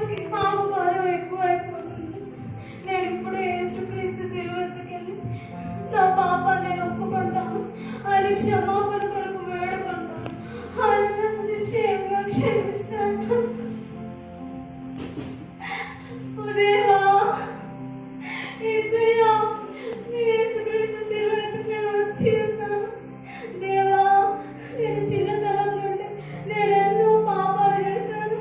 రోజుకి పాప భారం ఎక్కువ అయిపోతుంది. నేను ఇప్పుడు యేసుక్రీస్తు సిలువెత్తుకెళ్ళి నా పాపాన్ని నేను ఒప్పుకుంటాను. ఆయన క్షమాపణ కొరకు వేడుకుంటాను. ఆయన నన్ను నిశ్చయంగా క్షమిస్తాడు. దేవా, యేసయ్యా, యేసుక్రీస్తు సిలువెత్తుకు నేను వచ్చి ఉన్నాను. దేవా, నేను చిన్నతనం నుండి నేను ఎన్నో పాపాలు చేశాను,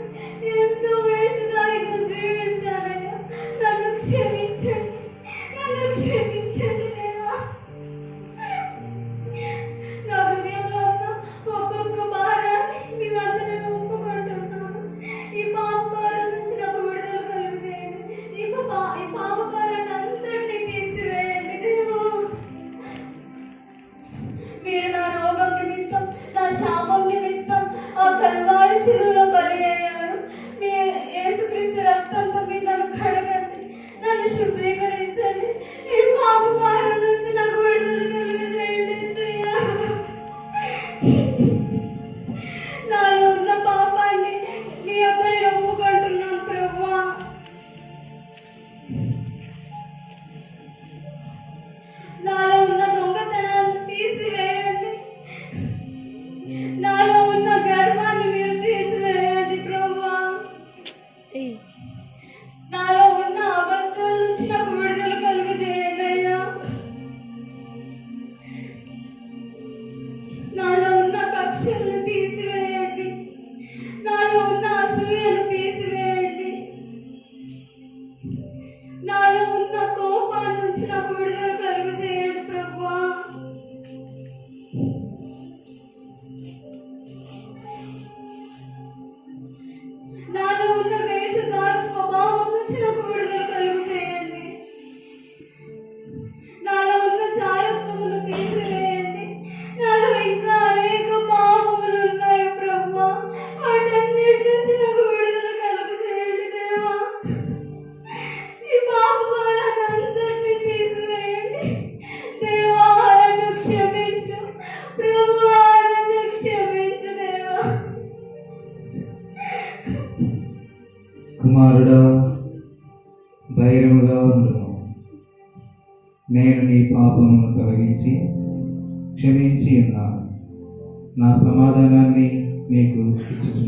ఎంతో వేషధారిగా జీవించానయ్యా. నన్ను క్షమించండి, నన్ను క్షమించండి దేవా. నా హృదయంలో ఉన్న ఒక్కొక్క భారాన్ని మీ వద్ద నేను ఒప్పుకుంటున్నాను. ఈ పాప భారం నుంచి నాకు విడుదల కలుగు చేయండి. ఈ పాప భారాన్ని అంతటినీ తీసివేయండి దేవా. మీరు నా రోగం నిమిత్తం, నా శాపం నిమిత్తం ఆ కల్వారి శిలువలో బలి అయ్యారు. మీ యేసుక్రీస్తు రక్తంతో మీరు నన్ను కడగండి, నన్ను శుద్ధీకరించండి. ఈ పాప భారం నుంచి నాకు విడుదల కలుగజేయండి యేసయ్యా. నాలో ఉన్న పాపాన్ని మీ యొక్క నేను ఒప్పుకుంటున్నాను ప్రభువా. నాలో ఉన్న దొంగతనాన్ని తీసివేయండి. నాలో ఉన్న గర్వాన్ని మీరు తీసివేయండి ప్రభువా. నాలో ఉన్న అబద్ధాల నుంచి నాకు విడుదల కలుగజేయండి అయ్యా. నాలో ఉన్న కక్షలను తీసివేయండి. నాలో ఉన్న అసూయను తీసివేయండి. నాలో ఉన్న కోపాల నుంచి నాకు విడుదల కలుగు చేయండి ప్రభువా. నాలో ఉన్న వేషధార స్వభావం నుంచి నాకు విడుదల కలుగు చేయండి. నాలో ఉన్న జాగ్రత్తలను తీసివేయండి. నాలో ఇంకా అనేక పాపములు ఉన్నాయి ప్రభువా. వాటన్నిటి నుంచి నాకు విడుదల కలుగు చేయండి దేవా. ఈ పాప భారాన్ని అంతటినీ తీసివేయండి దేవా. నన్ను క్షమించు ప్రభువా, నన్ను క్షమించు దేవా. కుమారుడా, ధైర్యముగా ఉండును. నేను నీ పాపమును తొలగించి క్షమించి ఉన్నాను. నా సమాధానాన్ని నీకు ఇచ్చుచున్నాను.